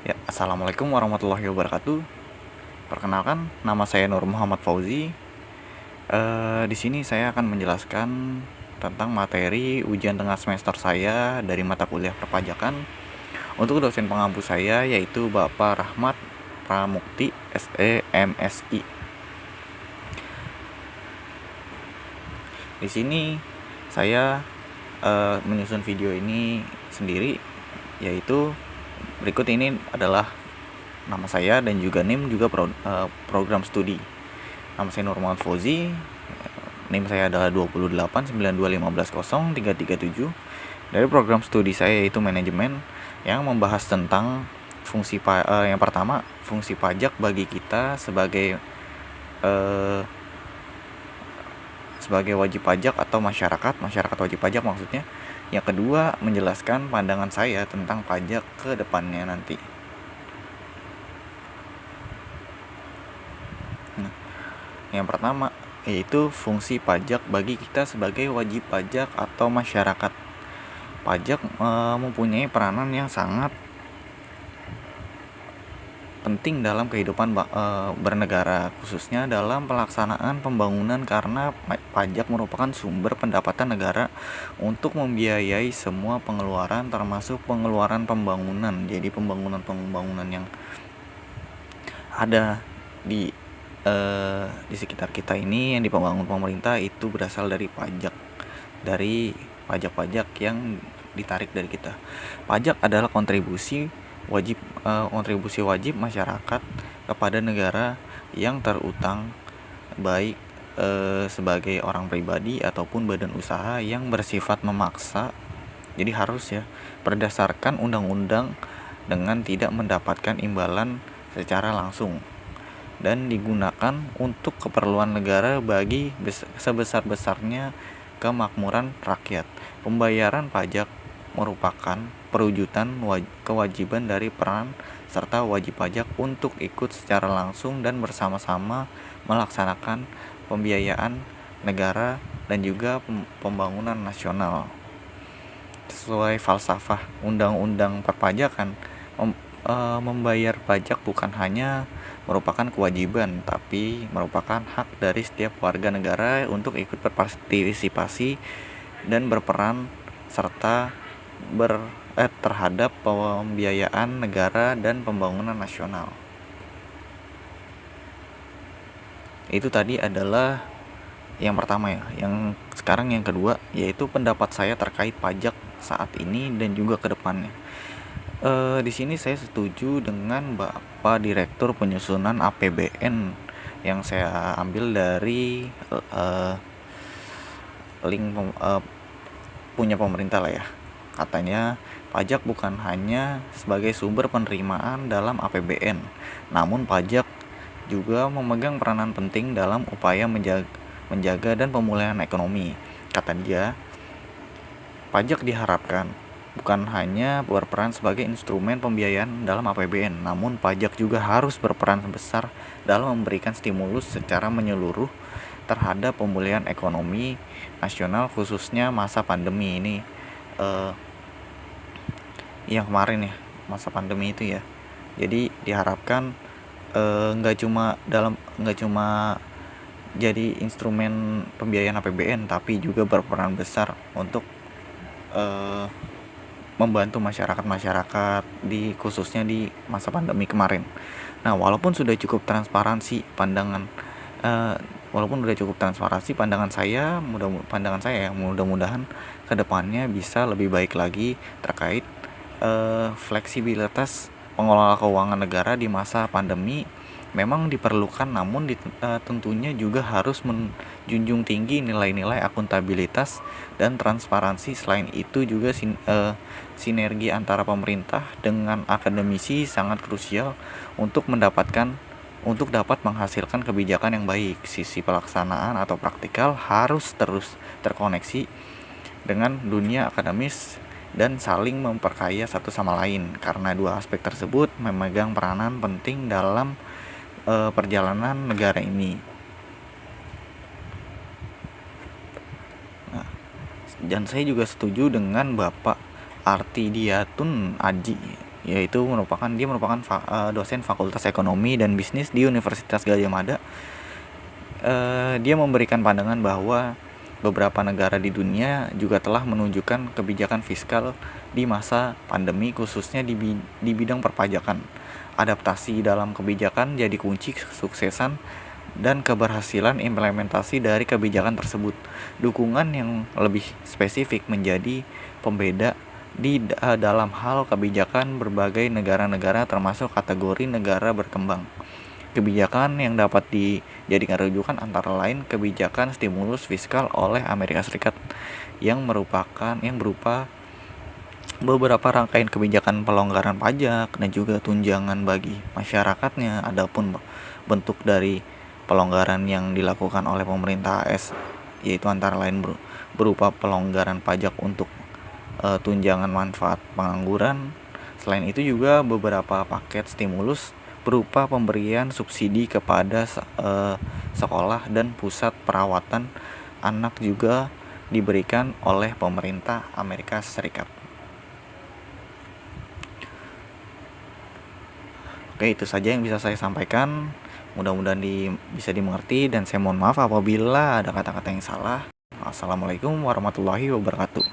Ya, assalamualaikum warahmatullahi wabarakatuh. Perkenalkan, nama saya Nur Muhammad Fauzi. Di sini saya akan menjelaskan tentang materi ujian tengah semester saya dari mata kuliah perpajakan untuk dosen pengampu saya, yaitu Bapak Rahmat Pramukti SE MSI. Di sini saya menyusun video ini sendiri, yaitu berikut ini adalah nama saya dan juga NIM juga program studi. Nama saya Nur Muhammad Fauzi. NIM saya adalah 2892150337. Dari program studi saya yaitu manajemen yang membahas tentang yang pertama, fungsi pajak bagi kita sebagai wajib pajak atau masyarakat wajib pajak maksudnya. Yang kedua, menjelaskan pandangan saya tentang pajak ke depannya nanti. Yang pertama yaitu fungsi pajak bagi kita sebagai wajib pajak atau masyarakat. Pajak mempunyai peranan yang sangat penting dalam kehidupan bernegara, khususnya dalam pelaksanaan pembangunan, karena pajak merupakan sumber pendapatan negara untuk membiayai semua pengeluaran, termasuk pengeluaran pembangunan. Jadi pembangunan yang ada di sekitar kita ini yang dibangun pemerintah itu berasal dari pajak yang ditarik dari kita. Pajak adalah kontribusi wajib masyarakat kepada negara yang terutang, baik sebagai orang pribadi ataupun badan usaha yang bersifat memaksa. Jadi harus ya, berdasarkan undang-undang dengan tidak mendapatkan imbalan secara langsung, dan digunakan untuk keperluan negara bagi sebesar-besarnya kemakmuran rakyat. Pembayaran pajak merupakan perwujudan kewajiban dari peran serta wajib pajak untuk ikut secara langsung dan bersama-sama melaksanakan pembiayaan negara dan juga pembangunan nasional. Sesuai falsafah undang-undang perpajakan, membayar pajak bukan hanya merupakan kewajiban, tapi merupakan hak dari setiap warga negara untuk ikut berpartisipasi dan berperan serta terhadap pembiayaan negara dan pembangunan nasional. Itu tadi adalah yang pertama ya. Yang sekarang yang kedua, yaitu pendapat saya terkait pajak saat ini dan juga ke depannya. Di sini saya setuju dengan Bapak Direktur Penyusunan APBN yang saya ambil dari link punya pemerintah lah ya. Katanya pajak bukan hanya sebagai sumber penerimaan dalam APBN, namun pajak juga memegang peranan penting dalam upaya menjaga dan pemulihan ekonomi. Kata dia, pajak diharapkan bukan hanya berperan sebagai instrumen pembiayaan dalam APBN, namun pajak juga harus berperan besar dalam memberikan stimulus secara menyeluruh terhadap pemulihan ekonomi nasional, khususnya masa pandemi ini. Yang kemarin ya, masa pandemi itu ya. Jadi diharapkan nggak cuma jadi instrumen pembiayaan APBN, tapi juga berperan besar untuk membantu masyarakat khususnya di masa pandemi kemarin. Nah, walaupun sudah cukup transparansi pandangan saya, mudah-mudahan kedepannya bisa lebih baik lagi terkait fleksibilitas pengelola keuangan negara di masa pandemi. Memang diperlukan, namun tentunya juga harus menjunjung tinggi nilai-nilai akuntabilitas dan transparansi. Selain itu juga sinergi antara pemerintah dengan akademisi sangat krusial untuk dapat menghasilkan kebijakan yang baik. Sisi pelaksanaan atau praktikal harus terus terkoneksi dengan dunia akademis dan saling memperkaya satu sama lain, karena dua aspek tersebut memegang peranan penting dalam perjalanan negara ini. Nah, dan saya juga setuju dengan Bapak Artidiatun Aji yaitu dia merupakan dosen Fakultas Ekonomi dan Bisnis di Universitas Gadjah Mada. Dia memberikan pandangan bahwa beberapa negara di dunia juga telah menunjukkan kebijakan fiskal di masa pandemi, khususnya di bidang perpajakan. Adaptasi dalam kebijakan jadi kunci kesuksesan dan keberhasilan implementasi dari kebijakan tersebut. Dukungan yang lebih spesifik menjadi pembeda dalam hal kebijakan berbagai negara-negara, termasuk kategori negara berkembang. Kebijakan yang dapat dijadikan rujukan antara lain kebijakan stimulus fiskal oleh Amerika Serikat yang berupa beberapa rangkaian kebijakan pelonggaran pajak dan juga tunjangan bagi masyarakatnya. Adapun bentuk dari pelonggaran yang dilakukan oleh pemerintah AS yaitu antara lain berupa pelonggaran pajak untuk tunjangan manfaat pengangguran. Selain itu juga beberapa paket stimulus berupa pemberian subsidi kepada sekolah dan pusat perawatan anak juga diberikan oleh pemerintah Amerika Serikat. Oke, itu saja yang bisa saya sampaikan. Mudah-mudahan bisa dimengerti, dan saya mohon maaf apabila ada kata-kata yang salah. Assalamualaikum warahmatullahi wabarakatuh.